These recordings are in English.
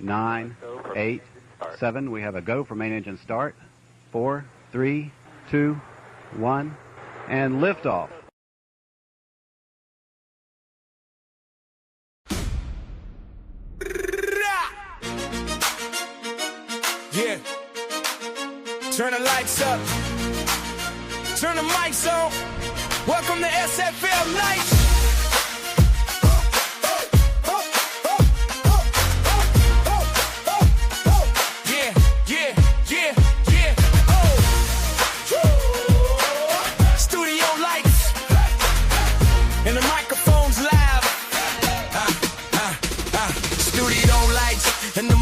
9, 8, 7. We have a go for main engine start. 4, 3, 2, 1, and liftoff. Yeah. Turn the lights up. Turn the mics on. Welcome to SFL Nights.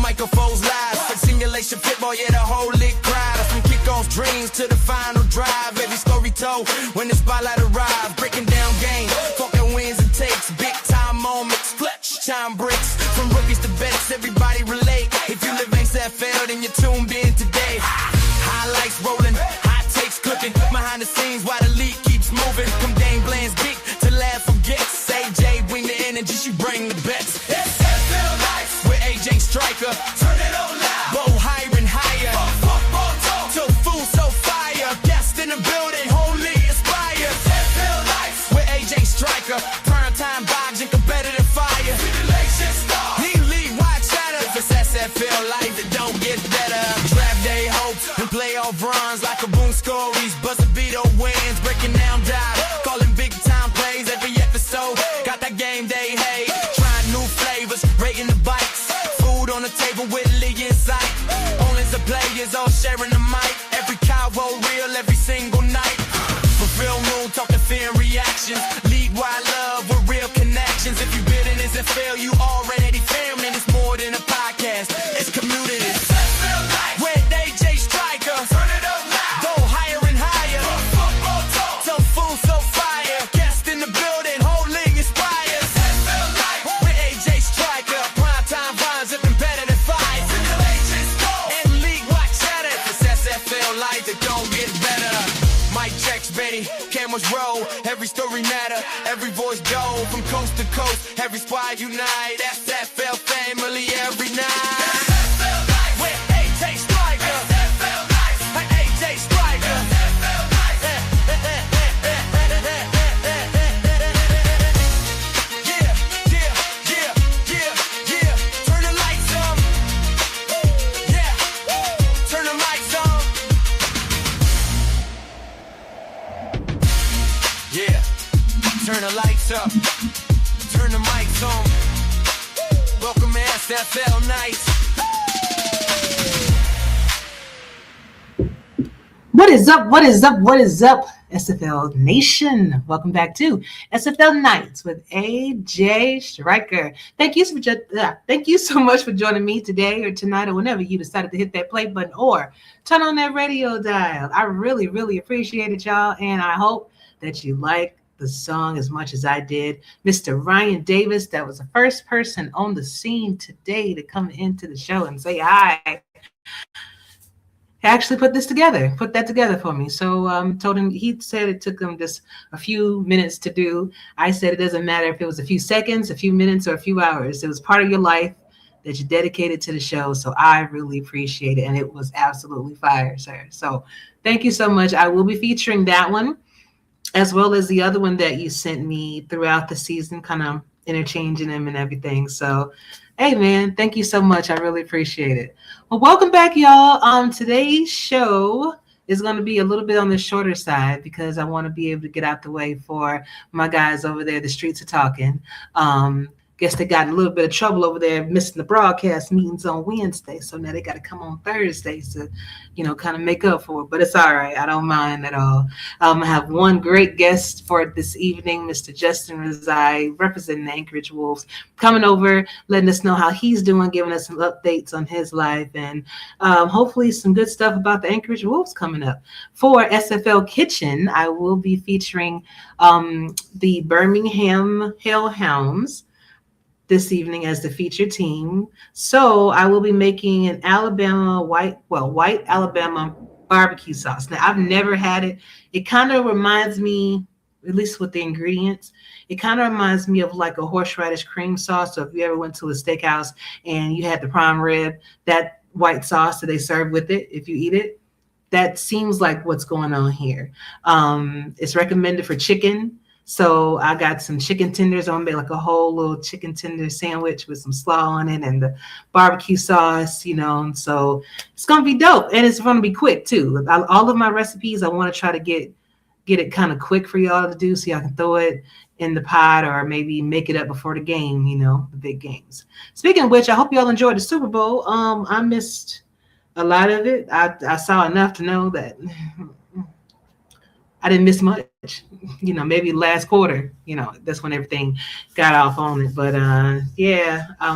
Microphones live, for simulation football, yeah, the whole lit crowd. From kickoff dreams to the final drive, every story told when the spotlight arrives. Breaking down game, fucking wins and takes, big time moments, clutch time breaks. From rookies to vets, everybody relate. If you live in SFL, then you're tuned in today. Highlights rolling, hot takes cooking, behind the scenes while the league keeps moving. From Dame Bland's geek to Lad Forgets, AJ bring the energy, she bring the bets. SFL Nights with AJ Striker. Turn it on loud. Bo higher and higher. Football talk. Till food so fire. Guest in the building, wholly inspired. SFL Nights with AJ Striker. Prime time vibes and competitive fire. Simulation star. League wide chatter. If it's SFL life, it don't get better. Draft day hopes and playoff runs like a boom stories. Buzzer beater wins, breaking down dive. Calling big time plays every episode. Got that game day hate. Trying new flavors, rating the bikes. Food on the table with Lee in sight. Owners of players all sharing the mic. Every cowboy real every single night. For real moon, talking fear and reactions. League wide love with real connections. If you bid in SFL, you already family. It's more than a podcast. It's community. SFL Nights with AJ Striker. Turn it up loud. Go higher and higher. Football talk. Till food so fire. Guest in the building, whole league inspires. SFL Nights with AJ Striker. Prime time vibes and competitive fight. Simulation score. And league wide chatter. It's SFL life, it don't get better. Mic checks, Betty, cameras roll. Every story matter, every voice go. From coast to coast, every squad unite. SFL family every night. SFL Nights with AJ Striker. SFL Nights with AJ Striker. SFL Nights. Yeah, yeah, yeah, yeah, yeah. Turn the lights on. Yeah, turn the lights on. Yeah, turn the lights up. Turn the mics on. Welcome to SFL Nights. What is up? What is up? What is up, SFL Nation? Welcome back to SFL Nights with AJ Striker. Thank you so much for joining me today or tonight or whenever you decided to hit that play button or turn on that radio dial. I really, really appreciate it, y'all, and I hope that you like the song as much as I did. Mr. Ryan Davis, that was the first person on the scene today to come into the show and say hi. Actually put that together for me. So told him, he said it took him just a few minutes to do. I said it doesn't matter if it was a few seconds, a few minutes, or a few hours. It was part of your life that you dedicated to the show. So I really appreciate it. And it was absolutely fire, sir. So thank you so much. I will be featuring that one as well as the other one that you sent me throughout the season, kind of interchanging them and everything. So hey, man, thank you so much. I really appreciate it. Well, welcome back, y'all. Today's show is going to be a little bit on the shorter side because I want to be able to get out the way for my guys over there. The streets are talking. Guess they got in a little bit of trouble over there missing the broadcast meetings on Wednesday. So now they got to come on Thursdays to, kind of make up for it. But it's all right. I don't mind at all. I have one great guest for this evening, Mr. Justin Reside, representing the Anchorage Wolves, coming over, letting us know how he's doing, giving us some updates on his life, and hopefully some good stuff about the Anchorage Wolves coming up. For SFL Kitchen, I will be featuring the Birmingham Hellhounds this evening as the featured team. So I will be making an white Alabama barbecue sauce. Now, I've never had it. It kind of reminds me at least with the ingredients. It kind of reminds me of like a horseradish cream sauce. So if you ever went to a steakhouse and you had the prime rib, that white sauce that they serve with it, if you eat it, that seems like what's going on here. It's recommended for chicken. So I got some chicken tenders. I'm gonna make like a whole little chicken tender sandwich with some slaw on it and the barbecue sauce, and so it's gonna be dope. And it's gonna be quick too. All of my recipes, I want to try to get it kind of quick for y'all to do so y'all can throw it in the pot or maybe make it up before the game, the big games. Speaking of which, I hope y'all enjoyed the Super Bowl. I missed a lot of it. I saw enough to know that I didn't miss much. Maybe last quarter, that's when everything got off on it. But I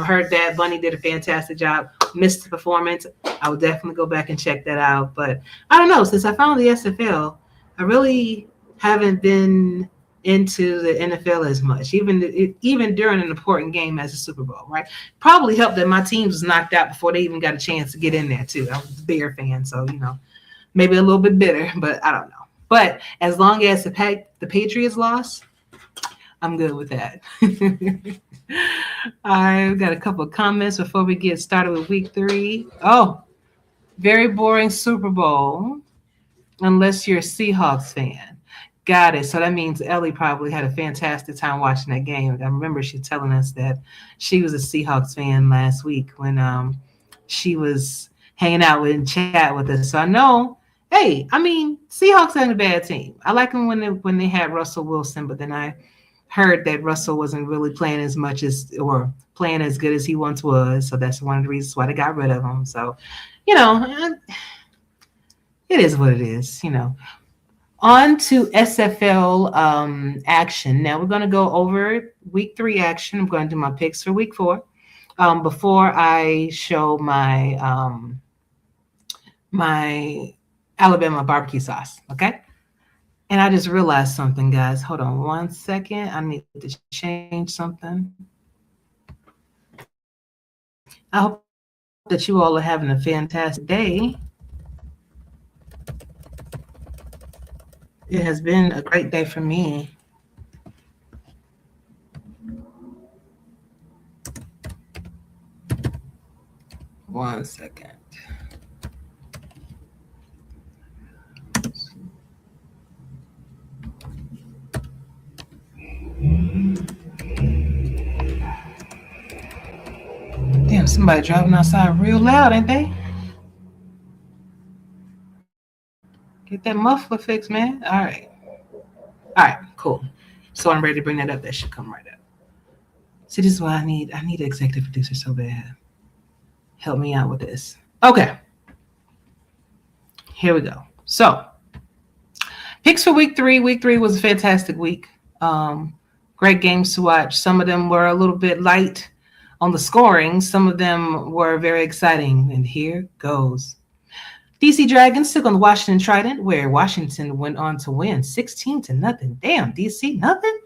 heard that Bunny did a fantastic job. Missed the performance. I would definitely go back and check that out. But I don't know, since I found the SFL, I really haven't been into the NFL as much, even during an important game as a Super Bowl, right? Probably helped that my team was knocked out before they even got a chance to get in there too. I was a Bear fan, so maybe a little bit bitter, but I don't know. But as long as the Patriots lost, I'm good with that. I've got a couple of comments before we get started with week 3. Oh, very boring Super Bowl, unless you're a Seahawks fan. Got it. So that means Ellie probably had a fantastic time watching that game. I remember she telling us that she was a Seahawks fan last week when she was hanging out in chat with us. So I know, hey, Seahawks ain't a bad team. I like them when they had Russell Wilson, but then I heard that Russell wasn't really playing as much or playing as good as he once was. So that's one of the reasons why they got rid of him. So, it is what it is, On to SFL action. Now we're going to go over week 3 action. I'm going to do my picks for week 4 before I show my my Alabama barbecue sauce. Okay. And I just realized something, guys. Hold on 1 second. I need to change something. I hope that you all are having a fantastic day. It has been a great day for me. One second. Damn, somebody driving outside real loud, ain't they? Get that muffler fixed, man. All right, cool. So I'm ready to bring that up. That should come right up. See, this is why I need an executive producer so bad. Help me out with this. Okay. Here we go. So, picks for week 3. Week 3 was a fantastic week. Great games to watch. Some of them were a little bit light on the scoring. Some of them were very exciting. And here goes. DC Dragons took on the Washington Trident, where Washington went on to win 16-0. Damn, DC, nothing?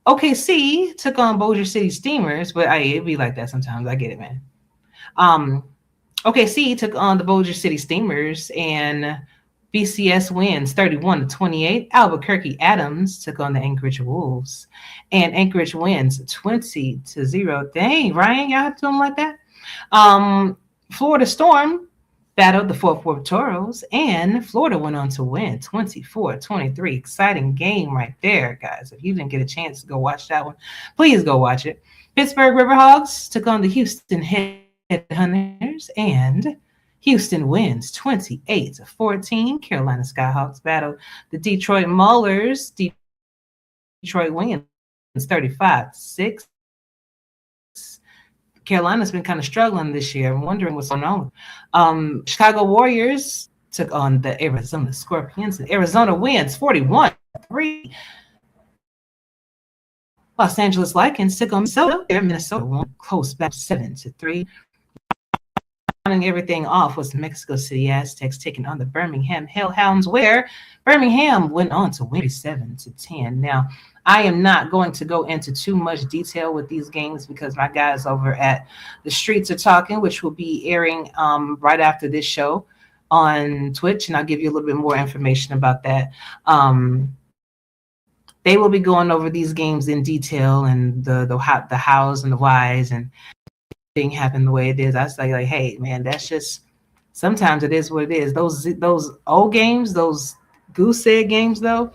OKC took on Bossier City Steamers, but it'd be like that sometimes. I get it, man. OKC took on the Bossier City Steamers, and BCS wins 31-28. Albuquerque Adams took on the Anchorage Wolves, and Anchorage wins 20-0. Dang, Ryan, y'all have to do them like that? Florida Storm battled the Fort Worth Toros, and Florida went on to win 24-23. Exciting game right there, guys. If you didn't get a chance to go watch that one, please go watch it. Pittsburgh Riverhawks took on the Houston Headhunters, and Houston wins 28-14. Carolina Skyhawks battled the Detroit Maulers. Detroit wins 35-6. Carolina's been kind of struggling this year. I'm wondering what's going on. Chicago Warriors took on the Arizona Scorpions, and Arizona wins 41-3. Los Angeles Lycans took on Minnesota. Minnesota won close back 7-3. Running everything off was the Mexico City Aztecs taking on the Birmingham Hellhounds, where Birmingham went on to win 7-10. Now, I am not going to go into too much detail with these games because my guys over at The Streets Are Talking, which will be airing right after this show on Twitch, and I'll give you a little bit more information about that. they will be going over these games in detail and the hows and the whys and thing happen the way it is. I was like, hey man, that's just sometimes it is what it is. Those old games, those goose egg games though,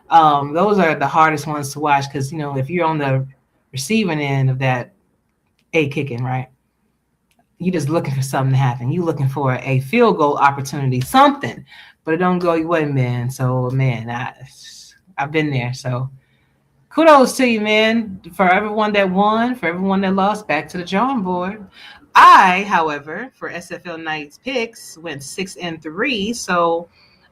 those are the hardest ones to watch because if you're on the receiving end of that a kicking, right? You're just looking for something to happen. You're looking for a field goal opportunity, something, but it don't go your way, man. So man, I've been there. So kudos to you, man, for everyone that won, for everyone that lost. Back to the drawing board. I, however, for SFL Nights picks, went 6-3. So,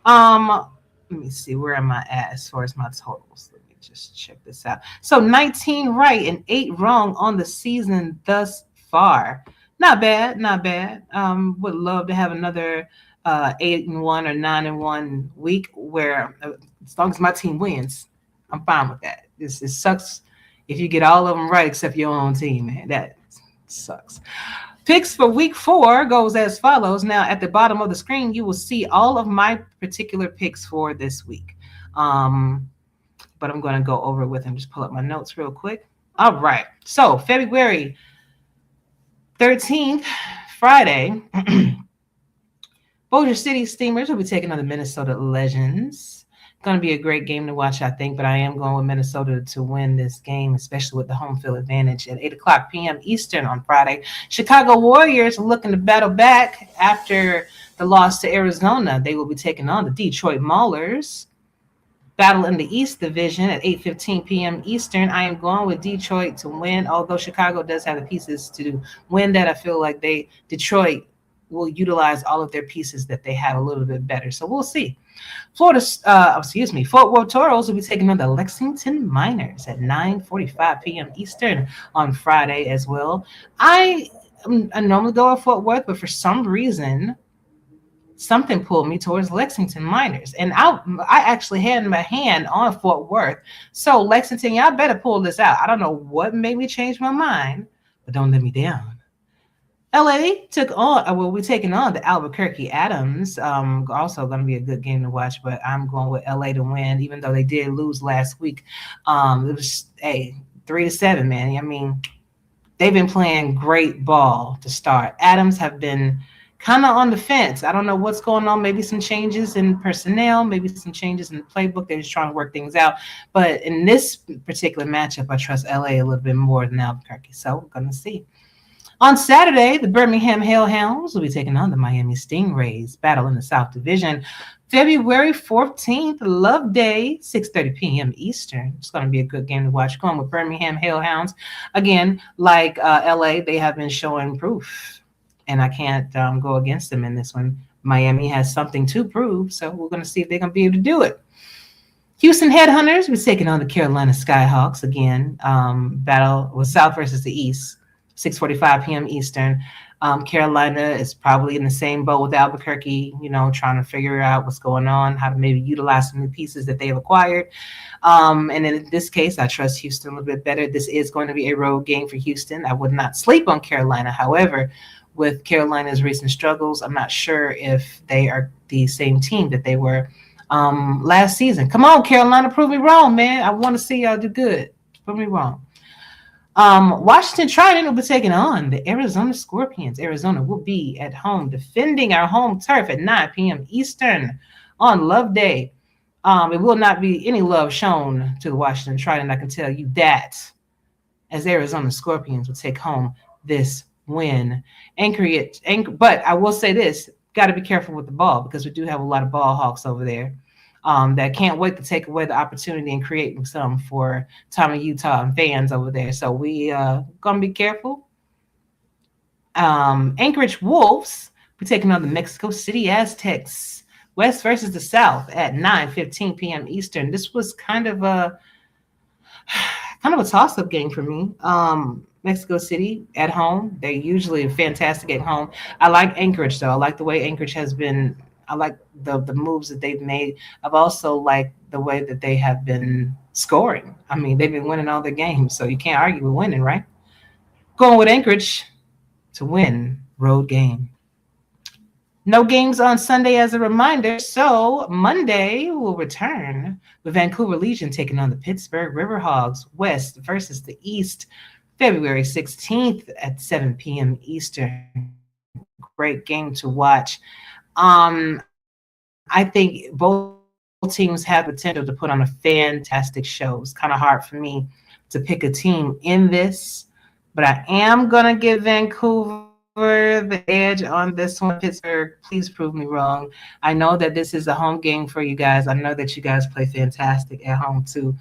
let me see, where am I at as far as my totals? Let me just check this out. So 19 right and 8 wrong on the season thus far. Not bad, not bad. Would love to have another 8-1 or 9-1 week where, as long as my team wins, I'm fine with that. It sucks if you get all of them right except your own team, man. That sucks. Picks for week 4 goes as follows. Now, at the bottom of the screen, you will see all of my particular picks for this week. But I'm going to go over it with them. Just pull up my notes real quick. All right. So, February 13th, Friday, Bossier City Steamers will be taking on the Minnesota Legends. Going to be a great game to watch, I think, but I am going with Minnesota to win this game, especially with the home field advantage at 8:00 p.m. Eastern on Friday. Chicago Warriors are looking to battle back after the loss to Arizona. They will be taking on the Detroit Maulers. Battle in the East Division at 8:15 p.m. Eastern. I am going with Detroit to win, although Chicago does have the pieces to win that. I feel like Detroit will utilize all of their pieces that they have a little bit better. So we'll see. Fort Worth Toros will be taking on the Lexington Miners at 9:45 p.m. Eastern on Friday as well. I normally go with Fort Worth, but for some reason, something pulled me towards Lexington Miners. And I actually had my hand on Fort Worth. So Lexington, y'all better pull this out. I don't know what made me change my mind, but don't let me down. LA we're taking on the Albuquerque Adams. Also going to be a good game to watch, but I'm going with LA to win, even though they did lose last week. It was 3-7, man. I mean, they've been playing great ball to start. Adams have been kind of on the fence. I don't know what's going on. Maybe some changes in personnel, maybe some changes in the playbook. They're just trying to work things out. But in this particular matchup, I trust LA a little bit more than Albuquerque. So we're going to see. On Saturday, the Birmingham Hellhounds will be taking on the Miami Stingrays. Battle in the South Division. February 14th, Love Day, 6:30 p.m. Eastern. It's going to be a good game to watch. Going with Birmingham Hellhounds. Again, like LA, they have been showing proof. And I can't go against them in this one. Miami has something to prove, so we're going to see if they're going to be able to do it. Houston Headhunters will be taking on the Carolina Skyhawks. Again, battle with South versus the East. 6:45 p.m. Eastern. Carolina is probably in the same boat with Albuquerque, trying to figure out what's going on, how to maybe utilize some new pieces that they have acquired. And in this case, I trust Houston a little bit better. This is going to be a road game for Houston. I would not sleep on Carolina. However, with Carolina's recent struggles, I'm not sure if they are the same team that they were last season. Come on, Carolina, prove me wrong, man. I want to see y'all do good. Prove me wrong. Washington Trident will be taking on the Arizona Scorpions. Arizona will be at home defending our home turf at 9 p.m. Eastern on Love Day. It will not be any love shown to the Washington Trident, I can tell you that, as Arizona Scorpions will take home this win. But I will say this, got to be careful with the ball because we do have a lot of ball hawks over there. That can't wait to take away the opportunity and create some for Tommy Utah and fans over there. So we gonna be careful. Anchorage Wolves be taking on the Mexico City Aztecs. West versus the South at 9:15 p.m. Eastern. This was kind of a toss-up game for me. Mexico City at home. They're usually fantastic at home. I like Anchorage though. I like the way Anchorage has been. I like the moves that they've made. I've also liked the way that they have been scoring. I mean, they've been winning all their games, so you can't argue with winning, right? Going with Anchorage to win road game. No games on Sunday as a reminder. So Monday will return with Vancouver Legion taking on the Pittsburgh Riverhogs, West versus the East, February 16th at 7 p.m. Eastern. Great game to watch. I think both teams have potential to put on a fantastic show. It's kind of hard for me to pick a team in this, but I am going to give Vancouver the edge on this one. Pittsburgh, please prove me wrong. I know that this is a home game for you guys. I know that you guys play fantastic at home too.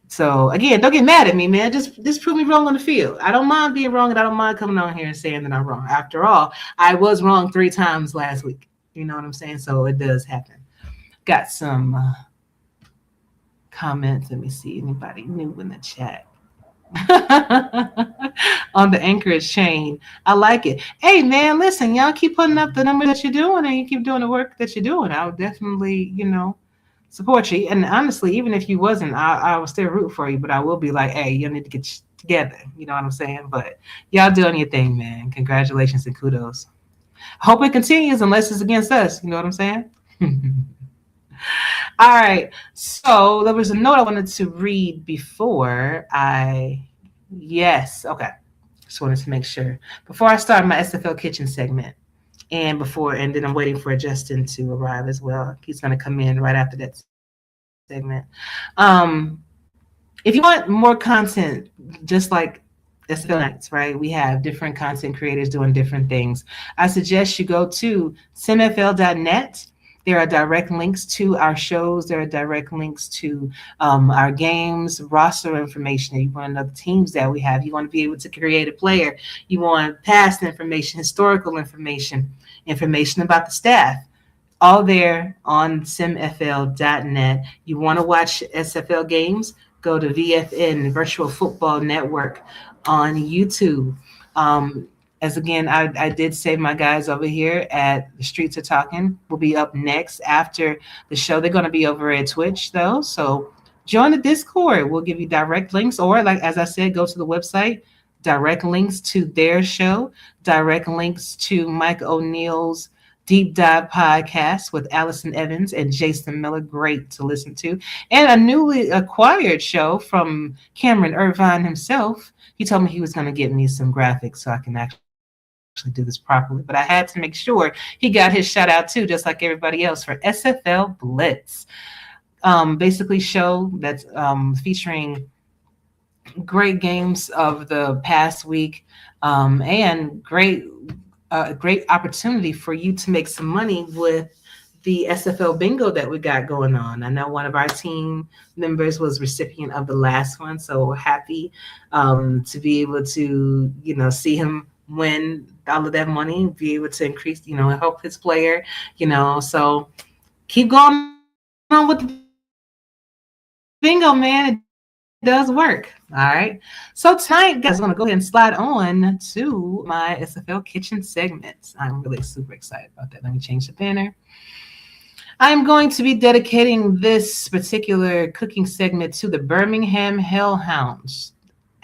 So again, don't get mad at me, man. Just prove me wrong on the field. I don't mind being wrong, and I don't mind coming on here and saying that I'm wrong. After all, I was wrong 3 times last week. You know what I'm saying? So it does happen. Got some comments. Let me see. Anybody new in the chat? On the Anchorage chain. I like it. Hey, man, listen, y'all keep putting up the numbers that you're doing, and you keep doing the work that you're doing. I would definitely, support you. And honestly, even if you wasn't, I will still root for you, but I will be like, hey, you need to get together. You know what I'm saying? But y'all doing your thing, man. Congratulations and kudos. I hope it continues unless it's against us. You know what I'm saying? All right. So there was a note I wanted to read before yes. Okay. Just wanted to make sure. Before I start my SFL Kitchen segment, and then I'm waiting for Justin to arrive as well. He's going to come in right after that segment. If you want more content, just like SFL Nights, right? We have different content creators doing different things. I suggest you go to simfl.net. There are direct links to our shows. There are direct links to our games, roster information. You want to know the teams that we have. You want to be able to create a player. You want past information, historical information about the staff. All there on simfl.net. You want to watch SFL games? Go to VFN, Virtual Football Network, on YouTube. As again, I did say my guys over here at The Streets Are Talking will be up next after the show. They're going to be over at Twitch, though. So join the Discord. We'll give you direct links. Or, like as I said, go to the website. Direct links to their show. Direct links to Mike O'Neill's Deep Dive podcast with Allison Evans and Jason Miller. Great to listen to. And a newly acquired show from Cameron Irvine himself. He told me he was going to get me some graphics so I can actually do this properly, but I had to make sure he got his shout out too, just like everybody else, for SFL Blitz. Basically show that's featuring great games of the past week, and great opportunity for you to make some money with the SFL bingo that we got going on. I know one of our team members was recipient of the last one, so we're happy to be able to, see him win all of that money, be able to increase, help his player, so keep going on with the bingo, man. It does work. All right. So tonight, guys, I'm going to go ahead and slide on to my SFL Kitchen segment. I'm really super excited about that. Let me change the banner. I'm going to be dedicating this particular cooking segment to the Birmingham Hellhounds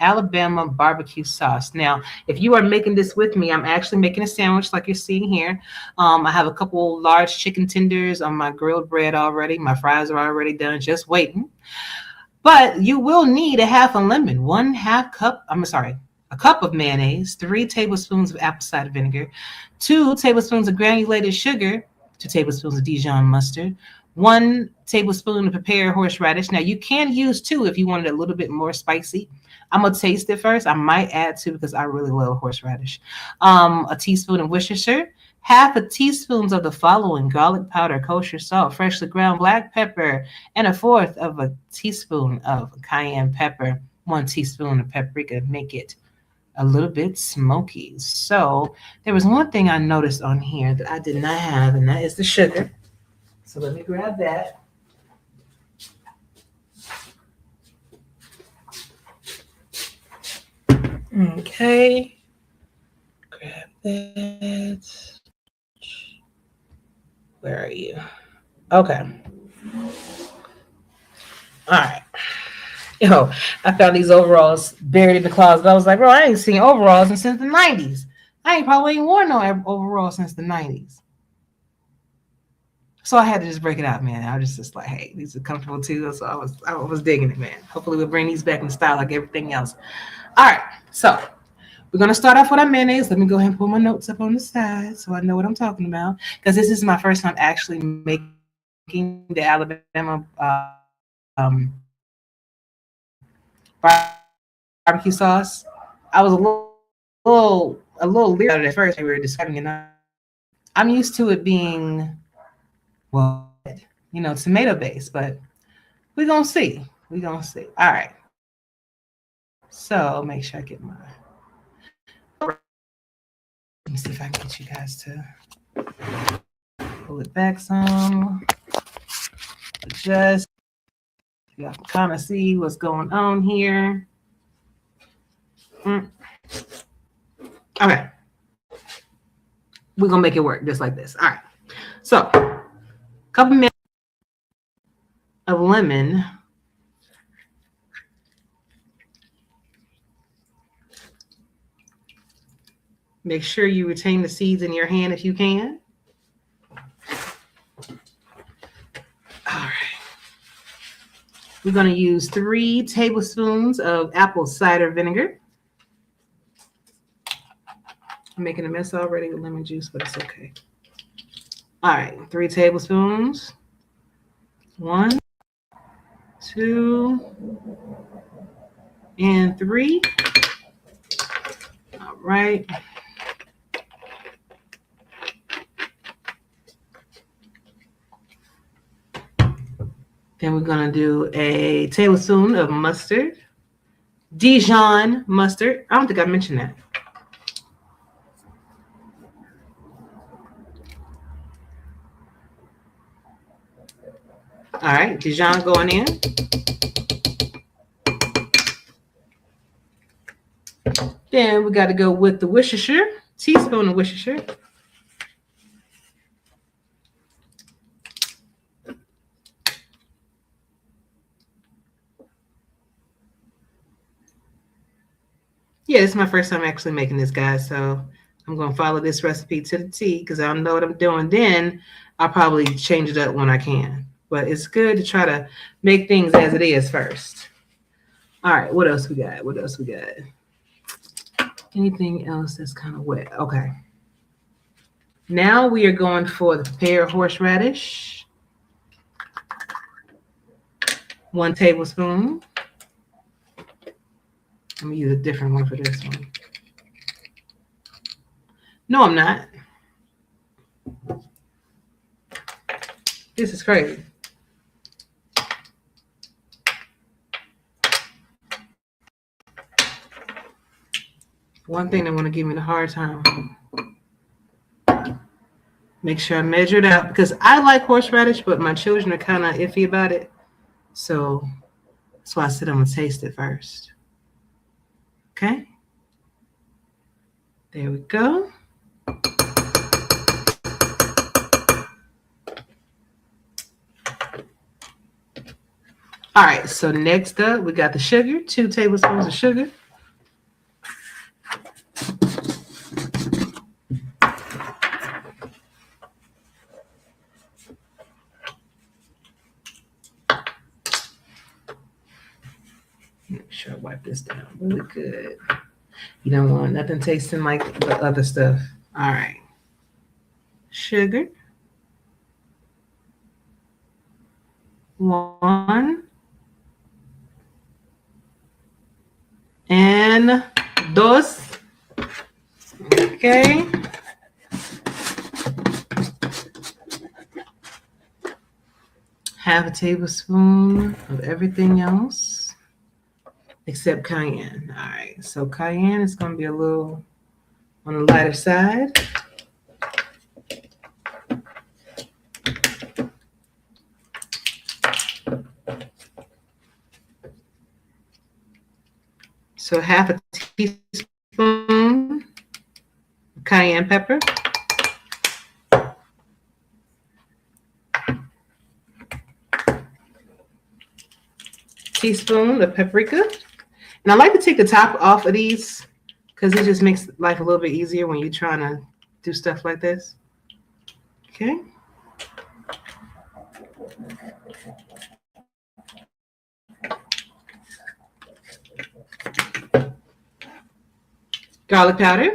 Alabama BBQ sauce. Now, if you are making this with me, I'm actually making a sandwich like you're seeing here. I have a couple large chicken tenders on my grilled bread already. My fries are already done, just waiting. But you will need a half a lemon, a cup of mayonnaise, 3 tablespoons of apple cider vinegar, 2 tablespoons of granulated sugar, 2 tablespoons of Dijon mustard, 1 tablespoon of prepared horseradish. Now, you can use 2 if you wanted a little bit more spicy. I'm going to taste it first. I might add 2 because I really love horseradish. A teaspoon of Worcestershire, half a teaspoon of the following: garlic powder, kosher salt, freshly ground black pepper, and 1/4 of a teaspoon of cayenne pepper, 1 teaspoon of paprika. Make it a little bit smoky. So there was one thing I noticed on here that I did not have, and that is the sugar. So let me grab that. Okay. Grab that. Where are you? Okay. All right. I found these overalls buried in the closet. I was like, bro, I ain't seen overalls since the 90s. I ain't probably ain't worn no overall since the 90s. So I had to just break it out, man. I was just like, hey, these are comfortable too. So I was digging it, man. Hopefully we'll bring these back in style like everything else. All right, so we're gonna start off with our mayonnaise. Let me go ahead and pull my notes up on the side so I know what I'm talking about. Because this is my first time actually making the Alabama barbecue sauce. I was a little leery about it at first. We were describing it. I'm used to it being, well, tomato based, but we're gonna see. We're gonna see. All right. So make sure I get my. Let me see if I can get you guys to pull it back some. Just you have to kind of see what's going on here. Okay. We're gonna make it work just like this. All right. So a couple minutes of lemon. Make sure you retain the seeds in your hand if you can. All right. We're going to use 3 tablespoons of apple cider vinegar. I'm making a mess already with lemon juice, but it's okay. All right, 3 tablespoons. 1, 2, and 3. All right. Then we're going to do a tablespoon of mustard. Dijon mustard. I don't think I mentioned that. All right, Dijon going in. Then we got to go with the Worcestershire, teaspoon of Worcestershire. Yeah, this is my first time actually making this, guys. So I'm going to follow this recipe to the T because I don't know what I'm doing. Then I'll probably change it up when I can. But it's good to try to make things as it is first. All right, what else we got? What else we got? Anything else that's kind of wet? Okay. Now we are going for the prepared horseradish. 1 tablespoon. I'm going to use a different one for this one. No, I'm not. This is crazy. One thing they want to give me the hard time. Make sure I measure it out because I like horseradish, but my children are kind of iffy about it. So that's why I said I'm going to taste it first. Okay. There we go. All right, so next up, we got the sugar, 2 tablespoons of sugar. Make sure I wipe this down really good. You don't want nothing tasting like the other stuff. All right. Sugar. 1. And 2. Okay. Half a tablespoon of everything else except cayenne. All right, so cayenne is going to be a little on the lighter side. So half a teaspoon cayenne pepper. Teaspoon of paprika. And I like to take the top off of these because it just makes life a little bit easier when you're trying to do stuff like this. Okay. Garlic powder.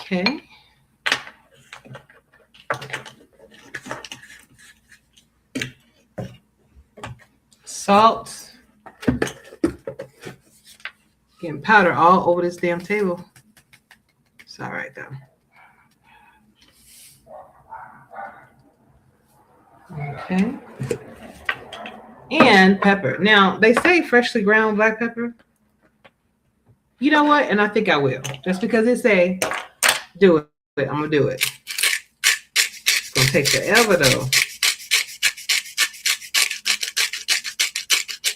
Okay. Salt. Getting powder all over this damn table. It's all right though. Okay. And pepper. Now, they say freshly ground black pepper. You know what? And I think I will. Just because they say do it, I'm going to do it. It's going to take forever, though.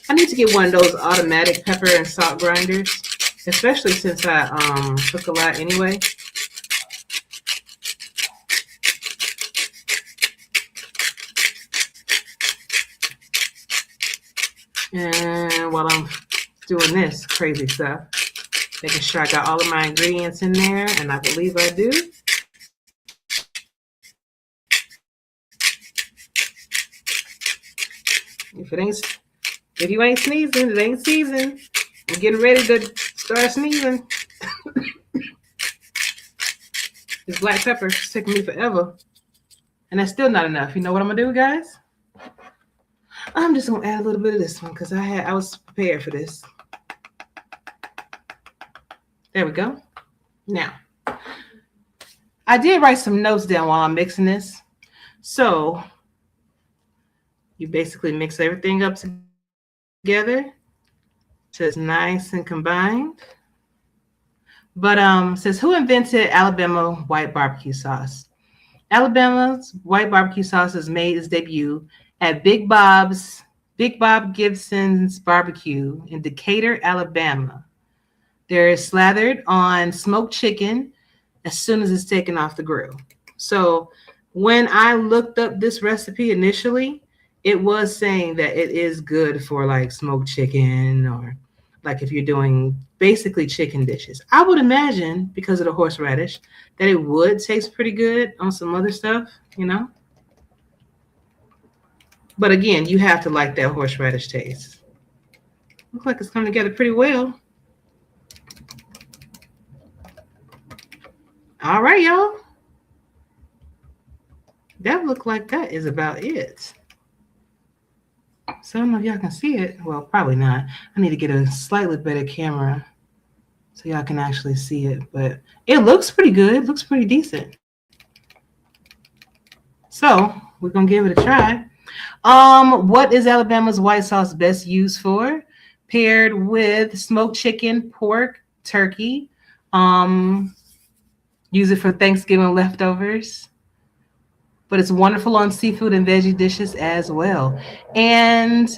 I need to get one of those automatic pepper and salt grinders, especially since I cook a lot anyway. And while I'm doing this crazy stuff, making sure I got all of my ingredients in there, and I believe I do. If you ain't sneezing, it ain't season. I'm getting ready to start sneezing. This black pepper is taking me forever, and that's still not enough. You know what I'm gonna do, guys? I'm just gonna add a little bit of this one because I was prepared for this. There we go. Now, I did write some notes down while I'm mixing this. So you basically mix everything up together so it's nice and combined. But says, who invented Alabama white barbecue sauce? Alabama's white barbecue sauce has made its debut at Big Bob Gibson's Barbecue in Decatur, Alabama. They're slathered on smoked chicken as soon as it's taken off the grill. So when I looked up this recipe initially, it was saying that it is good for like smoked chicken or like if you're doing basically chicken dishes. I would imagine because of the horseradish that it would taste pretty good on some other stuff, you know? But again, you have to like that horseradish taste. Looks like it's coming together pretty well. All right, y'all. That looked like that is about it. So I don't know if y'all can see it. Well, probably not. I need to get a slightly better camera so y'all can actually see it. But it looks pretty good. It looks pretty decent. So we're going to give it a try. What is Alabama's white sauce best used for? Paired with smoked chicken, pork, turkey. Use it for Thanksgiving leftovers. But it's wonderful on seafood and veggie dishes as well. And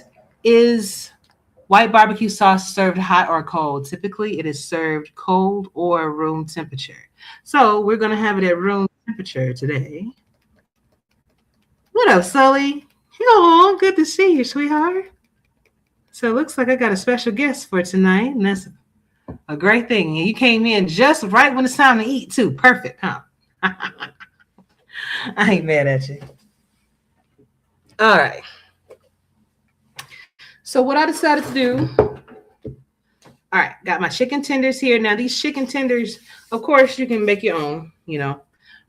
is white barbecue sauce served hot or cold? Typically, it is served cold or room temperature. So we're going to have it at room temperature today. What up, Sully? Oh, good to see you, sweetheart. So it looks like I got a special guest for tonight, and that's a great thing. You came in just right when it's time to eat, too. Perfect, huh? I ain't mad at you. All right. So what I decided to do, all right, got my chicken tenders here. Now, these chicken tenders, of course, you can make your own, you know.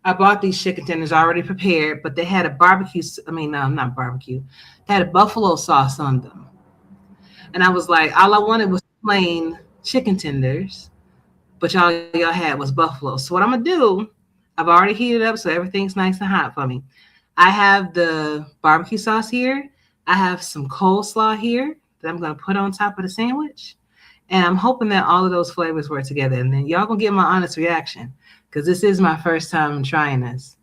I bought these chicken tenders already prepared, but they had a barbecue, not barbecue. They had a buffalo sauce on them. And I was like, all I wanted was plain chicken tenders, but all y'all had was buffalo. So what I'm going to do, I've already heated up so everything's nice and hot for me. I have the barbecue sauce here. I have some coleslaw here that I'm going to put on top of the sandwich. And I'm hoping that all of those flavors work together. And then y'all going to get my honest reaction because this is my first time trying this.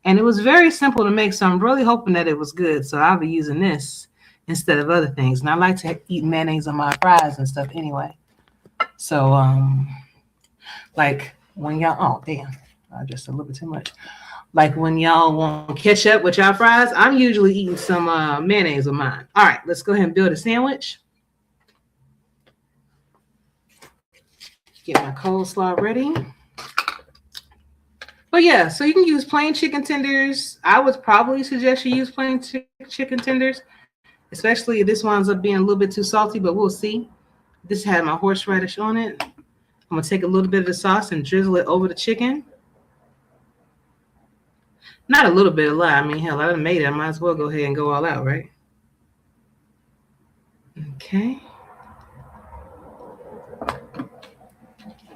And it was very simple to make, so I'm really hoping that it was good. So I'll be using this instead of other things. And I like to eat mayonnaise on my fries and stuff anyway. So, like when y'all, oh, damn. Just a little bit too much. Like when y'all want ketchup with y'all fries, I'm usually eating some mayonnaise with mine. All right, let's go ahead and build a sandwich. Get my coleslaw ready. But yeah, so you can use plain chicken tenders. I would probably suggest you use plain chicken tenders, especially if this winds up being a little bit too salty, but we'll see. This had my horseradish on it. I'm going to take a little bit of the sauce and drizzle it over the chicken. Not a little bit, a lot. I mean, hell, I done made it. I might as well go ahead and go all out, right? Okay.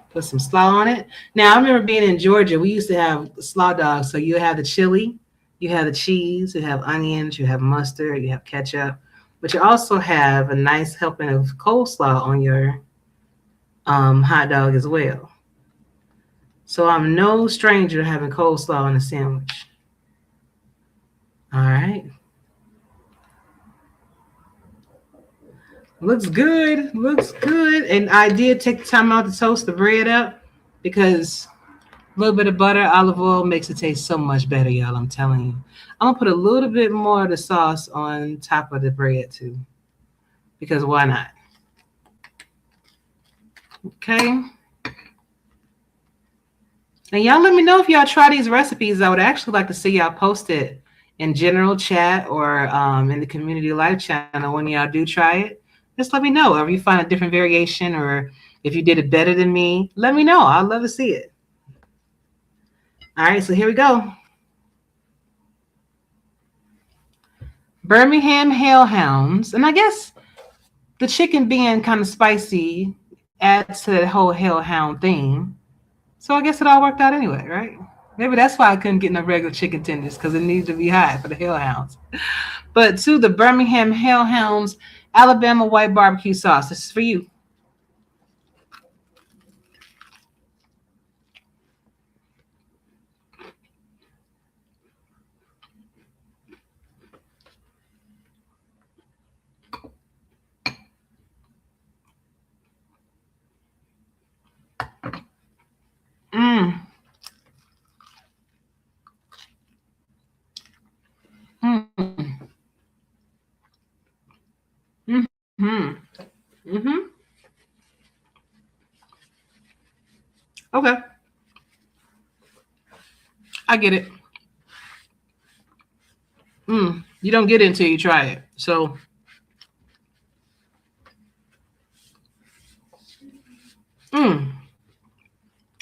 Put some slaw on it. Now, I remember being in Georgia. We used to have slaw dogs. So you have the chili, you have the cheese, you have onions, you have mustard, you have ketchup. But you also have a nice helping of coleslaw on your hot dog as well. So I'm no stranger to having coleslaw on a sandwich. All right. Looks good. Looks good. And I did take the time out to toast the bread up because a little bit of butter, olive oil makes it taste so much better, y'all. I'm telling you. I'm going to put a little bit more of the sauce on top of the bread too. Because why not? Okay. And y'all let me know if y'all try these recipes. I would actually like to see y'all post it in general chat or in the community live channel when y'all do try it. Just let me know. Or if you find a different variation or if you did it better than me, let me know. I'd love to see it. All right, so here we go. Birmingham Hellhounds. And I guess the chicken being kind of spicy adds to that whole hellhound theme. So I guess it all worked out anyway, right? Maybe that's why I couldn't get no regular chicken tenders because it needs to be high for the hellhounds. But to the Birmingham Hellhounds Alabama white barbecue sauce. This is for you. Mmm. Mm. Mm-hmm. Mm-hmm. Okay. I get it. You don't get it until you try it. So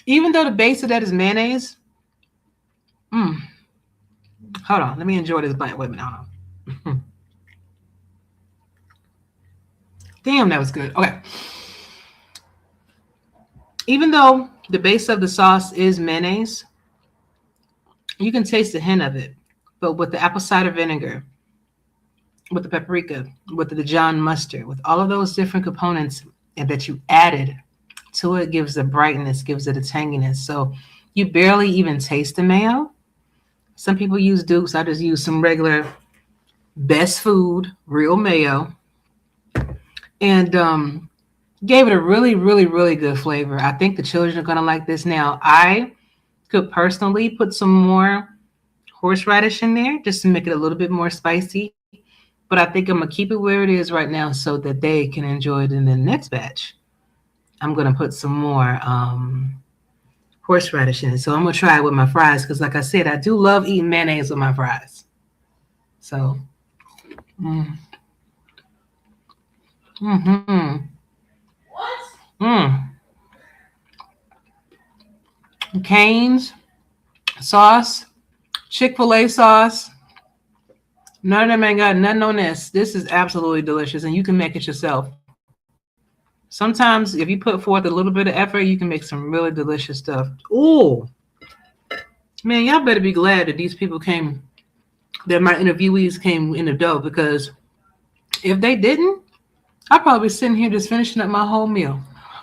even though the base of that is mayonnaise, hold on. Let me enjoy this bite. Wait a minute. Hold on. Damn, that was good. Okay. Even though the base of the sauce is mayonnaise, you can taste the hint of it. But with the apple cider vinegar, with the paprika, with the Dijon mustard, with all of those different components that you added to it, gives a brightness, gives it a tanginess. So you barely even taste the mayo. Some people use Dukes. I just use some regular best food, real mayo. And gave it a really, really, really good flavor. I think the children are going to like this. Now, I could personally put some more horseradish in there just to make it a little bit more spicy. But I think I'm going to keep it where it is right now so that they can enjoy it in the next batch. I'm going to put some more horseradish in it. So I'm going to try it with my fries because, like I said, I do love eating mayonnaise with my fries. So, Cane's sauce, Chick-fil-A sauce. None of them ain't got nothing on this. This is absolutely delicious, and you can make it yourself. Sometimes if you put forth a little bit of effort, you can make some really delicious stuff. Ooh. Man, y'all better be glad that these people came, that my interviewees came in the dough, because if they didn't, I'd probably be sitting here just finishing up my whole meal.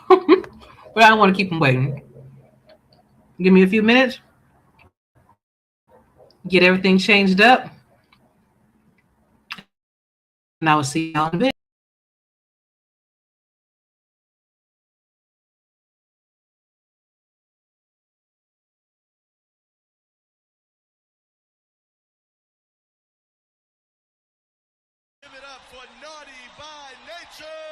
But I don't want to keep them waiting. Give me a few minutes. Get everything changed up. And I will see y'all in a bit. for Naughty by Nature.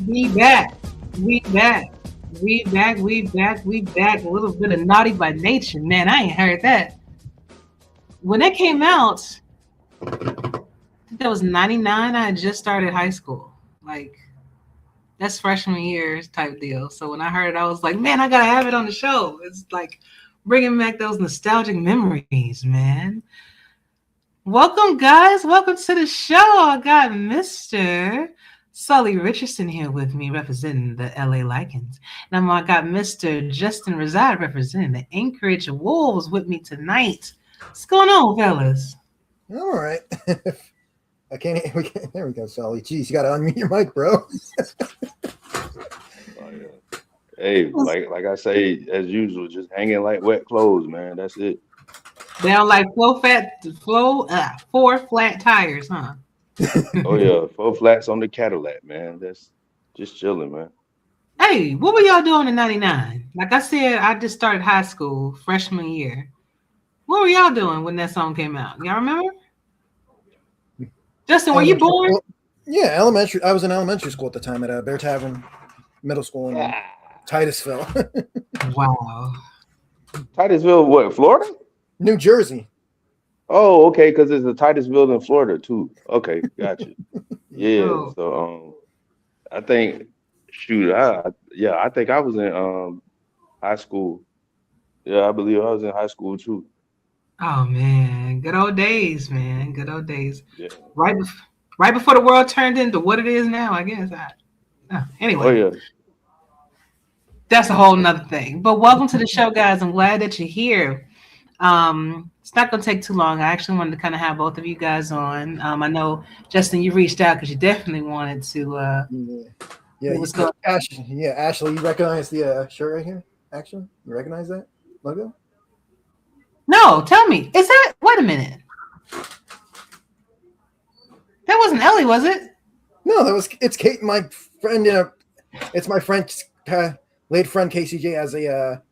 We back. We back. We back. We back. We back. A little bit of Naughty by Nature. Man, I ain't heard that. When that came out, I think that was 99. I had just started high school. Like, that's freshman year type deal. So when I heard it, I was like, man, I got to have it on the show. It's like bringing back those nostalgic memories, man. Welcome, guys. Welcome to the show. I got Mr. Sully Richardson here with me, representing the LA Lycans. And I got Mr. Justin Reside, representing the Anchorage Wolves with me tonight. What's going on, fellas? All right. There we go, Sully. Jeez, you got to unmute your mic, bro. Hey, like I say, as usual, just hanging like wet clothes, man. That's it. They don't like four flat tires, huh? Oh yeah, 4 flats on the Cadillac, man. That's just chilling, man. Hey, what were y'all doing in '99? Like I said, I just started high school freshman year. What were y'all doing when that song came out? Y'all remember? Justin, were you Elementary born? school. Yeah, elementary. I was in elementary school at the time at Bear Tavern Middle School in Titusville, Wow. Titusville, what, Florida? New Jersey. Oh, okay, because it's a Titusville in Florida too. Okay, gotcha. Yeah, Oh, so I think shoot, I think I was in high school. Yeah, I believe I was in high school too. oh man, good old days, man. Good old days. Yeah. Right, right before the world turned into what it is now, I guess. Oh Anyway, yeah. that's a whole nother thing. But welcome to the show, guys. I'm glad that you're here. It's not going to take too long. I actually wanted to kind of have both of you guys on. I know, Justin, you reached out because you definitely wanted to Yeah, what was going. Ashley, you recognize the shirt right here? Actually, you recognize that logo? No, tell me. Is that? Wait a minute. That wasn't Ellie, was it? No, it's Kate, my friend. It's my friend, late friend KCJ as a.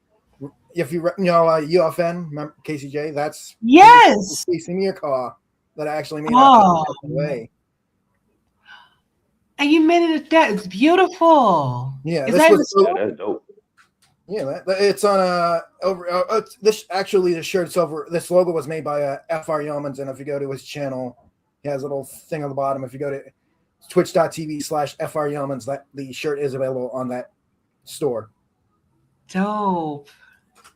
If you know UFN, remember KCJ? That's Yes. facing me a car that I actually made Oh, out the way. and you made it. That it's beautiful. Yeah, Is this that in the was store? Yeah, that's dope. yeah. It's on over. This actually the shirt's over. This logo was made by FR Yeomans, and if you go to his channel, he has a little thing on the bottom. If you go to twitch.tv/FR Yeomans, that the shirt is available on that store. Dope.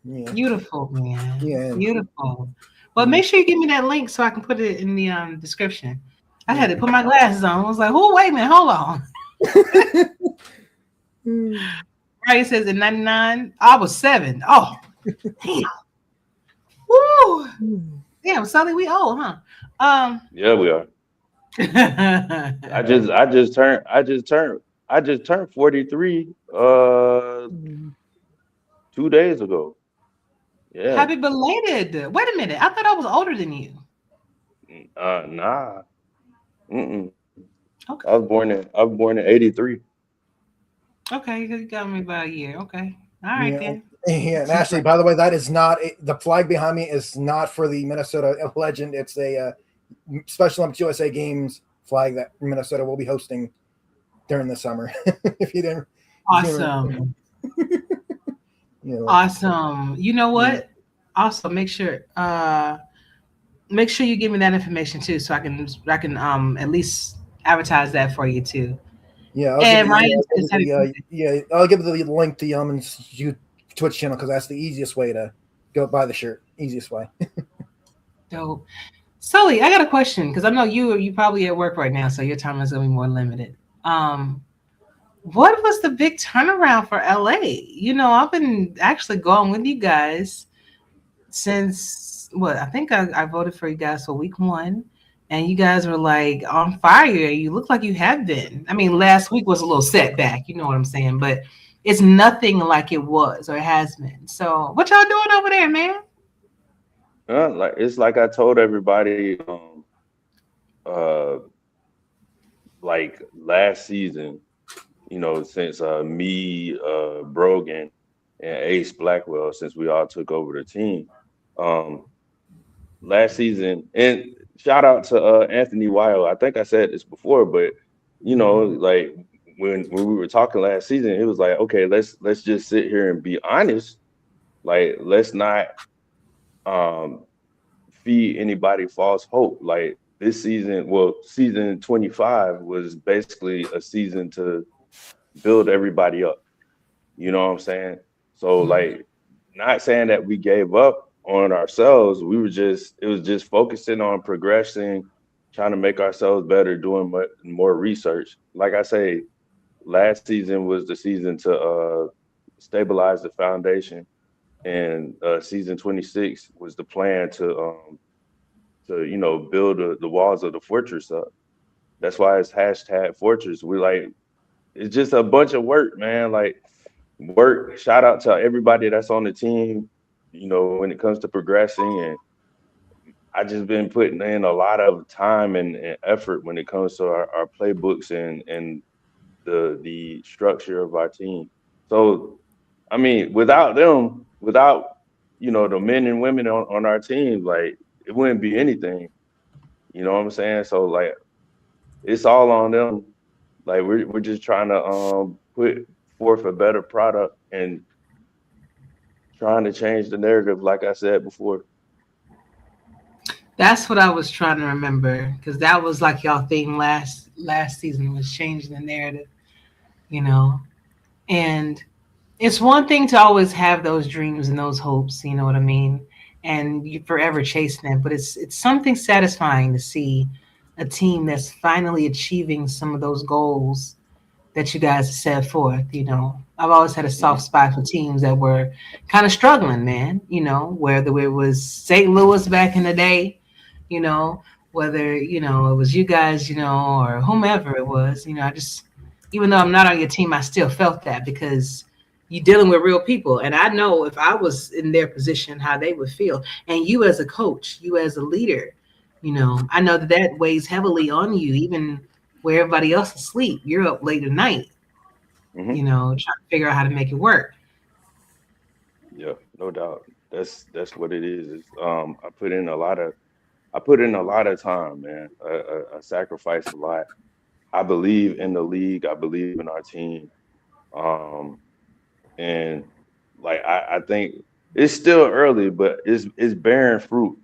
Yeah. Beautiful, man. Yeah. Beautiful. Well, make sure you give me that link so I can put it in the description. I had to put my glasses on. I was like, "Oh, wait a minute, hold on." Right, it says in '99, I was 7. Oh, damn. Woo. Damn, Sully, we old, huh? Yeah, we are. I just turned 43 2 days ago. Yeah. Happy belated. Wait a minute. I thought I was older than you. Nah. Mm-mm. Okay. I was born in 83. Okay, you got me about a year. Okay. All right, then. Yeah, and Ashley, by the way, that is not the flag behind me is not for the Minnesota Legend. It's a Special Olympics USA Games flag that Minnesota will be hosting during the summer. If you didn't, Awesome. Awesome. You know what? Yeah. Also, make sure you give me that information too, so I can at least advertise that for you too. Yeah, I'll give the link to Yeoman's Twitch channel because that's the easiest way to go buy the shirt. Easiest way. Dope. Sully, I got a question because I know you probably at work right now, so your time is gonna be more limited. What was the big turnaround for LA? You know, I've been actually going with you guys since I think I voted for you guys for week 1. And you guys were like on fire. You look like you have been. I mean, last week was a little setback, you know what I'm saying? But it's nothing like it was or has been. So what y'all doing over there, man? It's like I told everybody, like last season, you know, since me, Brogan, and Ace Blackwell, since we all took over the team, last season, and shout out to Anthony Weil. I think I said this before, but you know, like when we were talking last season, it was like, okay, let's just sit here and be honest. Like, let's not feed anybody false hope. Like this season, season 25 was basically a season to build everybody up. You know what I'm saying? So like, not saying that we gave up on ourselves. It was just focusing on progressing, trying to make ourselves better, doing more research. Like I say, last season was the season to stabilize the foundation, and season 26 was the plan to you know, build the walls of the fortress up. That's why it's #fortress. It's just a bunch of work, man. Like work. Shout out to everybody that's on the team, you know, when it comes to progressing. And I just been putting in a lot of time and effort when it comes to our playbooks and the structure of our team. So, I mean, without them, without, you know, the men and women on our team, like, it wouldn't be anything. You know what I'm saying? So, like, it's all on them. Like, we're just trying to put forth a better product and trying to change the narrative, like I said before. That's what I was trying to remember, because that was like y'all theme last season, was changing the narrative, you know. And it's one thing to always have those dreams and those hopes, you know what I mean, and you forever chasing it. But it's something satisfying to see a team that's finally achieving some of those goals that you guys have set forth. You know, I've always had a soft spot for teams that were kind of struggling, man. You know, whether it was St. Louis back in the day, you know, whether, you know, it was you guys, you know, or whomever it was, you know, I just, even though I'm not on your team, I still felt that, because you're dealing with real people. And I know if I was in their position, how they would feel. And you as a coach, you as a leader, you know, I know that weighs heavily on you, even where everybody else is asleep. You're up late at night, you know, trying to figure out how to make it work. Yeah, no doubt. That's what it is. I put in a lot of time, man. I sacrifice a lot. I believe in the league. I believe in our team. And like I think it's still early, but it's bearing fruit.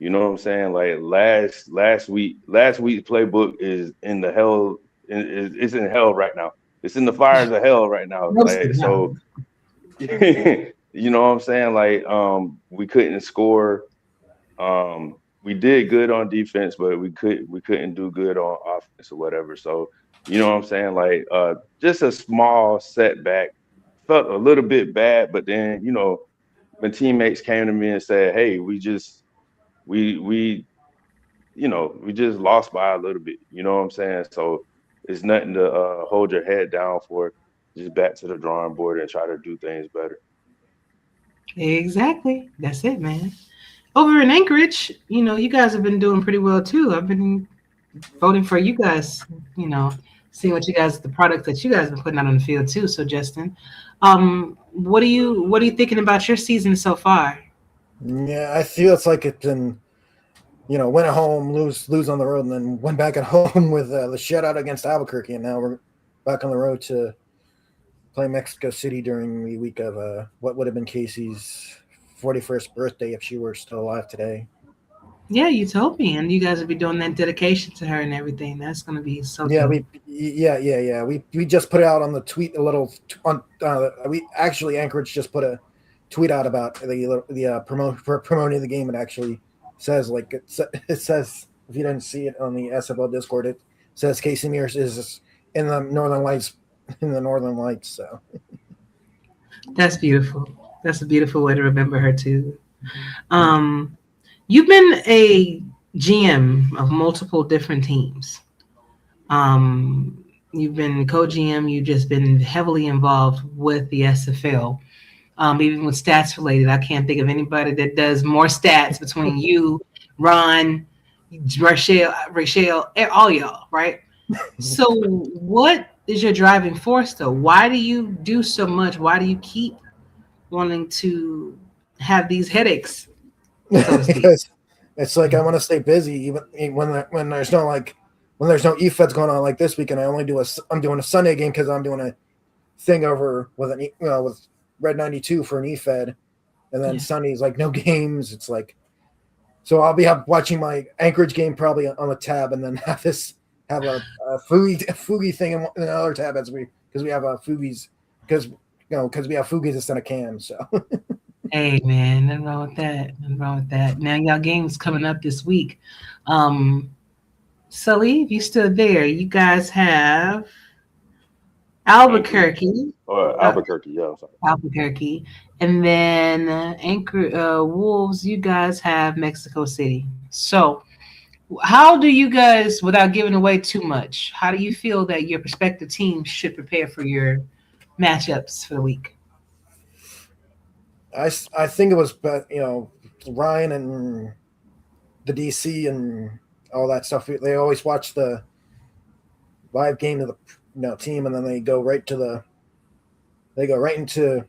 You know what I'm saying? Like last week's playbook is in the hell. It's in hell right now. It's in the fires of hell right now. Like, so, you know what I'm saying? Like, we couldn't score. We did good on defense, but we couldn't do good on offense or whatever. So, you know what I'm saying? Like, just a small setback. Felt a little bit bad, but then, you know, when teammates came to me and said, "Hey, we just lost by a little bit," you know what I'm saying? So it's nothing to hold your head down for. Just back to the drawing board and try to do things better. Exactly. That's it, man. Over in Anchorage, you know, you guys have been doing pretty well too. I've been voting for you guys, you know, seeing what you guys, the product that you guys have been putting out on the field too. So Justin, what are you thinking about your season so far? Yeah, I feel it's like it's been, you know, win at home, lose on the road, and then went back at home with the shutout against Albuquerque, and now we're back on the road to play Mexico City during the week of what would have been Casey's 41st birthday if she were still alive today. Yeah, you told me, and you guys will be doing that dedication to her and everything. That's going to be so. Yeah, dope. We just put out on the tweet a little on. We actually Anchorage just put a tweet out about the promoting the game. It actually says like it says, if you didn't see it on the SFL Discord, it says Casey Mears is in the Northern Lights. So that's beautiful. That's a beautiful way to remember her too. You've been a GM of multiple different teams. You've been co-GM. You've just been heavily involved with the SFL, even with stats related. I can't think of anybody that does more stats between you, Ron, Rachel, all y'all, right? So what is your driving force, though? Why do you do so much? Why do you keep wanting to have these headaches? So because it's like I want to stay busy even when there's no EFEDs going on like this weekend. I'm doing a Sunday game because I'm doing a thing over with with Red 92 for an EFED, and then Sunday's like no games. It's like, so I'll be watching my Anchorage game probably on the tab, and then have a Fugi thing in another tab because we have Fugies because we have Fugies instead of cams. So. Hey man, nothing wrong with that. Now y'all games coming up this week. Sully, if you stood there, you guys have Albuquerque. Albuquerque, yeah. Sorry. Albuquerque. And then Anchorage Wolves, you guys have Mexico City. So how do you guys, without giving away too much, how do you feel that your prospective teams should prepare for your matchups for the week? I think it was, but Ryan and the DC and all that stuff. They always watch the live game of the team, and then they go right into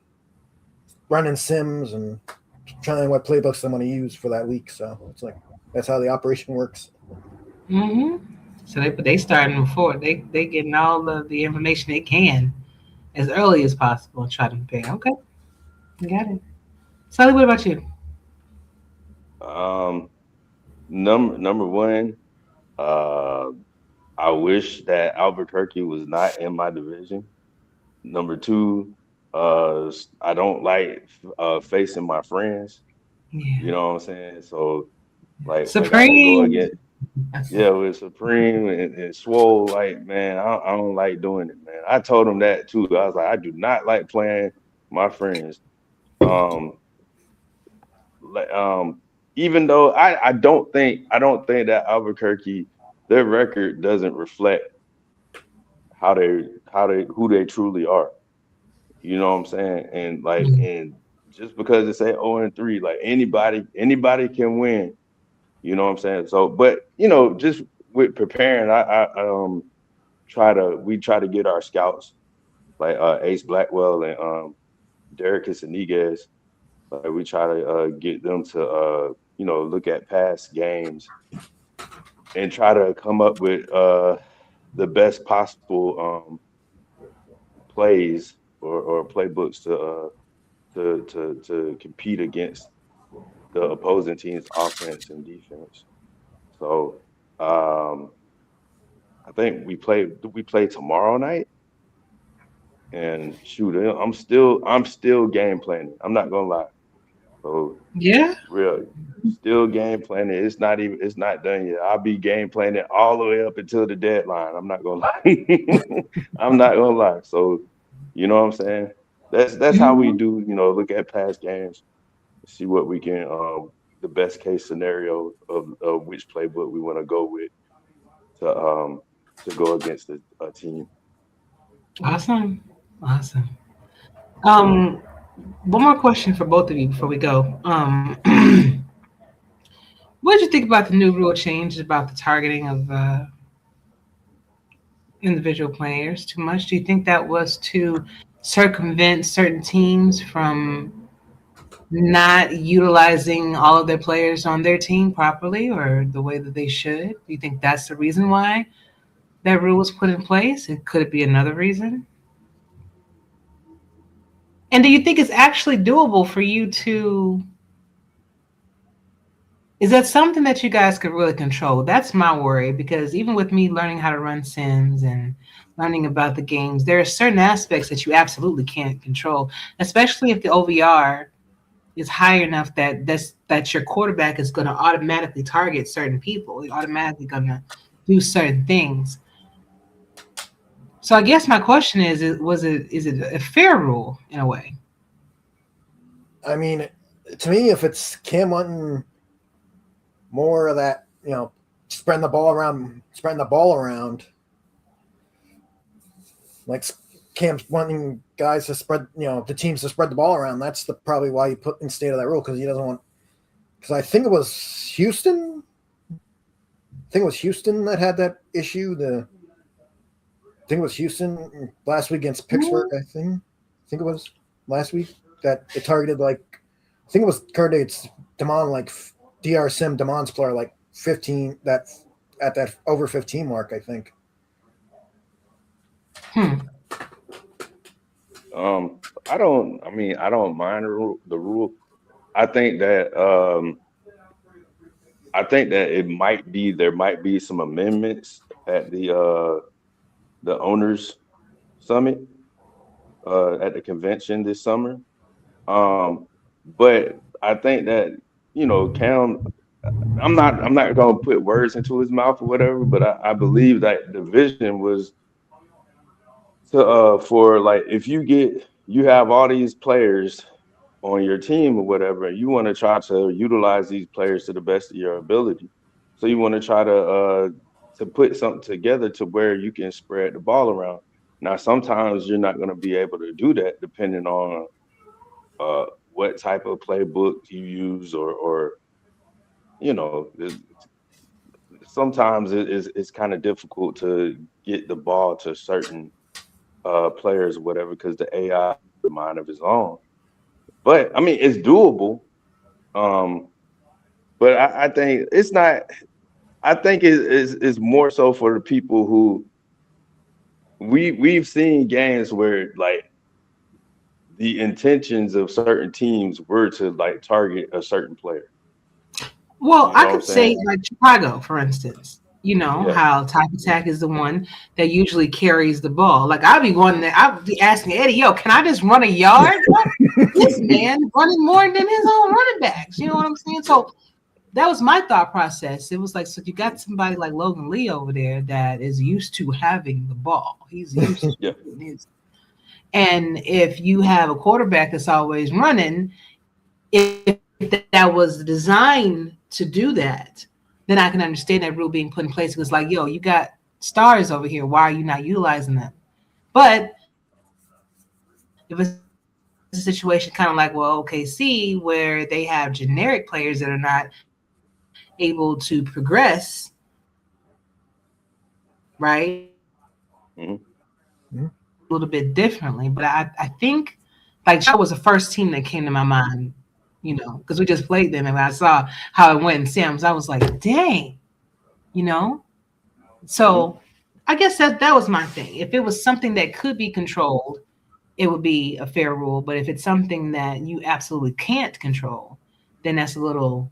running sims and trying what playbooks they want to use for that week. So it's like that's how the operation works. So they starting before they getting all of the information they can as early as possible and try to prepare. Okay, got it. Sally, what about you? Number one, I wish that Albuquerque was not in my division. Number two, I don't like facing my friends. Yeah. You know what I'm saying? So like I got to go Supreme. against with Supreme and Swole. Like man, I don't like doing it, man. I told him that too. I was like, I do not like playing my friends. Um, even though I don't think that Albuquerque, their record doesn't reflect who they truly are. You know what I'm saying? And just because it say 0-3, like anybody can win. You know what I'm saying? So, but just with preparing, I we try to get our scouts like Ace Blackwell and Derek Casaniguez. Like we try to get them to look at past games and try to come up with the best possible plays or playbooks to compete against the opposing team's offense and defense. So I think we play tomorrow night, and shoot, I'm still game planning. I'm not gonna lie. So Yeah. real still game planning. It's not done yet. I'll be game planning all the way up until the deadline. I'm not gonna lie. I'm not gonna lie. So you know what I'm saying? That's how we do, look at past games, see what we can the best case scenario of which playbook we want to go with to go against a team. Awesome. Um, One more question for both of you before we go. What did you think about the new rule change about the targeting of individual players too much? Do you think that was to circumvent certain teams from not utilizing all of their players on their team properly or the way that they should? Do you think that's the reason why that rule was put in place? And could it be another reason? And do you think it's actually doable for you to? Is that something that you guys could really control? That's my worry, because even with me learning how to run sims and learning about the games, there are certain aspects that you absolutely can't control, especially if the OVR is high enough that your quarterback is going to automatically target certain people. You're automatically going to do certain things. So I guess my question is it a fair rule in a way? I mean, to me, if it's Cam wanting more of that, spreading the ball around, like Cam's wanting guys to spread, the teams to spread the ball around. That's probably why he put in state of that rule, because he doesn't want. Because I think it was Houston. That had that issue. I think it was Houston last week against Pittsburgh. I think it was last week that it targeted I think it was targeted Damon DR Sim Damon's player 15 at that over 15 mark, I think. I don't mind the rule. I think that there might be some amendments at the owners summit at the convention this summer. But I think that Cam, I'm not gonna put words into his mouth or whatever, but I believe that the vision was to for if you have all these players on your team or whatever, and you want to try to utilize these players to the best of your ability. So you want to try to put something together to where you can spread the ball around. Now, sometimes you're not going to be able to do that depending on what type of playbook you use, or you know, sometimes it's kind of difficult to get the ball to certain players, or whatever, because the AI has a mind of his own. But I mean, it's doable. But I think it's not. I think it's more so for the people who we've seen games where like the intentions of certain teams were to like target a certain player. Well, You know I what I'm could say saying? like Chicago, for instance. You know Yeah. how Type Attack is the one that usually carries the ball. Like I'd be going there, I'd be asking Eddie, "Yo, can I just run a yard? What? This man running more than his own running backs." You know what I'm saying? So that was my thought process. It was like, so you got somebody like Logan Lee over there that is used to having the ball. He's used Yeah. to it. And if you have a quarterback that's always running, if that was designed to do that, then I can understand that rule being put in place. It was like, yo, you got stars over here. Why are you not utilizing them? But if it's a situation kind of like, well, OKC, where they have generic players that are not able to progress, right? Mhm. A little bit differently. But I think like that was the first team that came to my mind, you know, because we just played them and I saw how it went in Sam's. I was like, dang, you know? Mhm. So I guess that was my thing. If it was something that could be controlled, it would be a fair rule. But if it's something that you absolutely can't control, then that's a little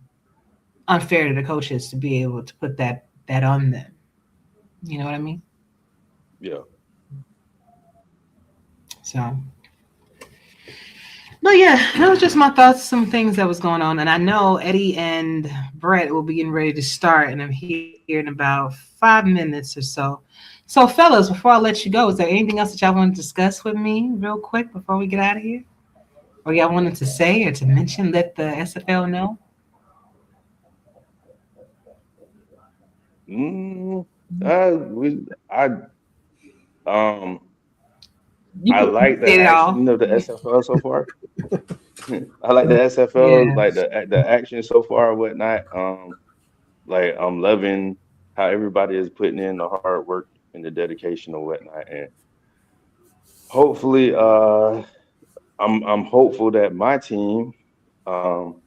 unfair to the coaches to be able to put that on them. You know what I mean? Yeah. So, but yeah, that was just my thoughts, some things that was going on. And I know Eddie and Brett will be getting ready to start, and I'm here in about 5 minutes or so. So, fellas, before I let you go, is there anything else that y'all want to discuss with me real quick before we get out of here? Or y'all wanted to say or to mention, let the SFL know? Mm, we, um, You I can like the say it all. action of the SFL so far. I like the SFL, Yeah. like the action so far and whatnot. Like I'm loving how everybody is putting in the hard work and the dedication and whatnot. And hopefully, I'm hopeful that my team um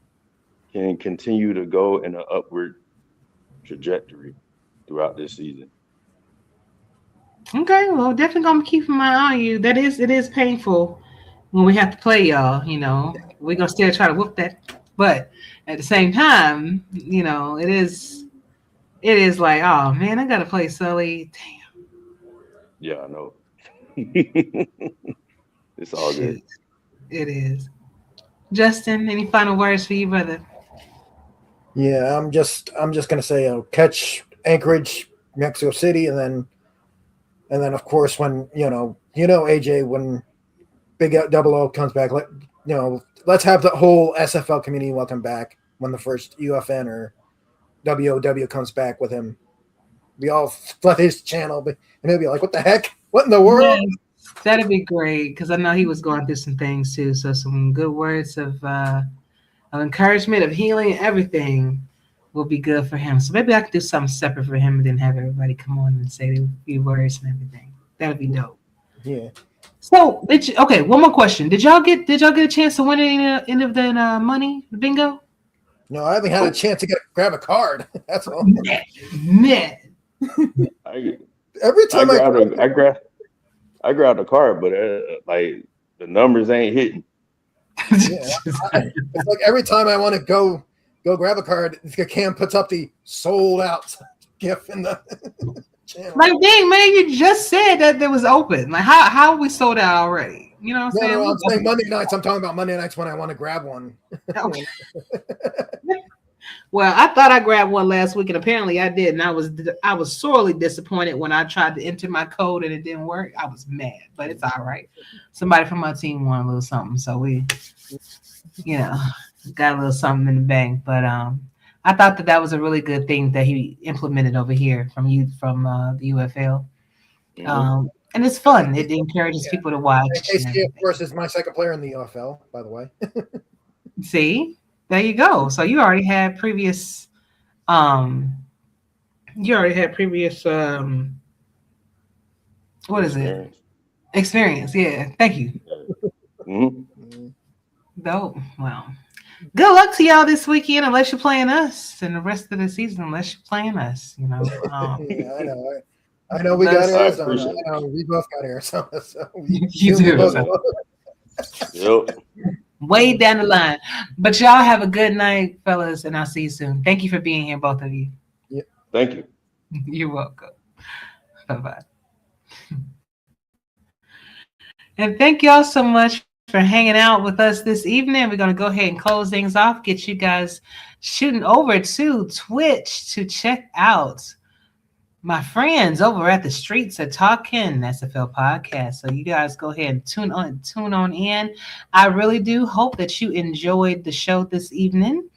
can continue to go in an upward trajectory throughout this season. Okay, well, definitely gonna keep my eye on you. It is painful when we have to play y'all, you know. We're gonna still try to whoop that. But at the same time, you know, it is like, oh man, I gotta play Sully. Damn Yeah, I know. It's all good. shit. It is. Justin, any final words for you, brother? Yeah, I'm just gonna say, catch Anchorage, Mexico City, and then of course when AJ, when Big Double O comes back, let's have the whole SFL community welcome back when the first UFN or WOW comes back with him. We all flood his channel, and he'll be like, "What the heck? What in the world?" Yes, that'd be great because I know he was going through some things too. So some good words of encouragement, of healing, everything will be good for him. So maybe I could do something separate for him and then have everybody come on and say a few words and everything. That'd be dope. Yeah. So okay, one more question. Did y'all get a chance to win any of the money, the bingo? No, I haven't had a chance to grab a card. That's all. Man. I Every I time I grabbed a I grabbed a card, but like the numbers ain't hitting. it's like every time I want to go grab a card, the cam puts up the sold out gif in the channel. Like, dang, man, you just said that it was open. Like, how we sold out already? You know what I'm saying? No, I'm saying Monday nights. I'm talking about Monday nights when I want to grab one. Okay. Well, I thought I grabbed one last week, and apparently I did, and I was sorely disappointed when I tried to enter my code and it didn't work. I was mad, but it's all right. Somebody from my team won a little something, so we, got a little something in the bank. But I thought that was a really good thing that he implemented over here from the UFL. Mm-hmm. And it's fun. It encourages people to watch. And KC, of course, is my second player in the UFL, by the way. See, there you go. So you already had previous. You already had previous. What is it? Experience. Yeah. Thank you. Mm-hmm. Dope. Well, good luck to y'all this weekend, unless you're playing us, and the rest of the season, unless you're playing us. You know. Yeah, I know. I know we got Arizona. I know we both got Arizona. So you do. Yep. Way down the line. But y'all have a good night, fellas, and I'll see you soon. Thank you for being here, both of you. Yep. Thank you. You're welcome. Bye-bye. And thank y'all so much for hanging out with us this evening. We're going to go ahead and close things off, get you guys shooting over to Twitch to check out my friends over at the Streets of Talking SFL podcast. So you guys go ahead and tune on in. I really do hope that you enjoyed the show this evening.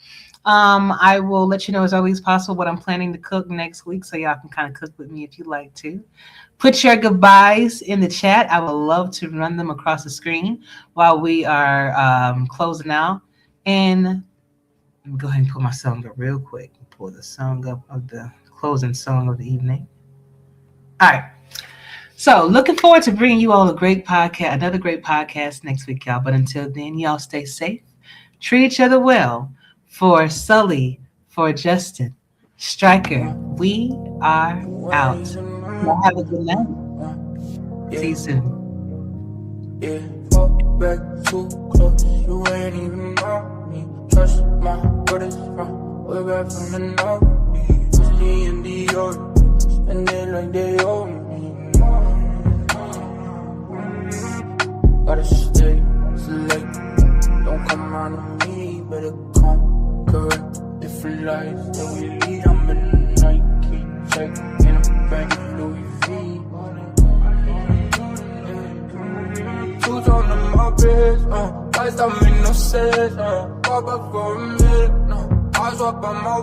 I will let you know as early as possible what I'm planning to cook next week, so y'all can kind of cook with me if you like to. Put your goodbyes in the chat. I would love to run them across the screen while we are closing out. And let me go ahead and pull my song up real quick. Pull the song up of the closing song of the evening. All right. So looking forward to bringing you all another great podcast next week, y'all. But until then, y'all stay safe. Treat each other well. For Sully, for Justin, Striker, we are out. Y'all have a good night. See you soon. Yeah, fall back too close. You ain't even know me. Trust my brothers from way back from the north. Whiskey in the order, spend it like they owe me. Gotta stay select. Don't come around to me, better come. Correct different lives that we lead. I'm in the Nike check in a bag of Louis V. Two tone in my bitch, lights don't make no sense, pop up for a minute, I swap on my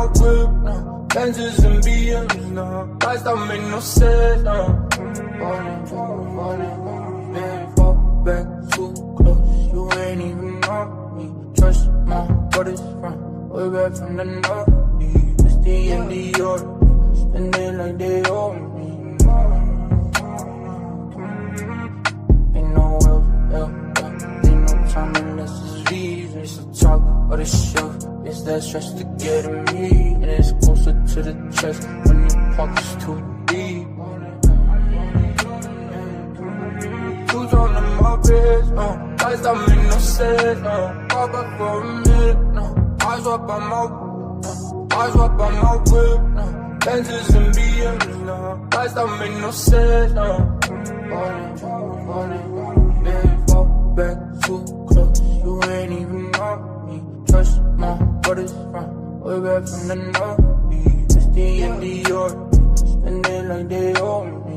whip, Benzes and BMs, lights don't make no sense, fall back too close, you ain't even know. Trust my brothers from way back from the north. Whiskey in the order, spend it like they owe me. Ain't no ain't no time unless it's V's. It's the top of the shelf, it's that stress to get at me. And it's closer to the chest when your pocket's too deep. Two tone in my bitch, lights don't make no sense, pop up for a minute, I swap on my whip, Benzes and BMs, lights don't make no sense, fall back too close, you ain't even know me. Trust my brothers from way back from the north. Whiskey in the order, spend it like they owe me.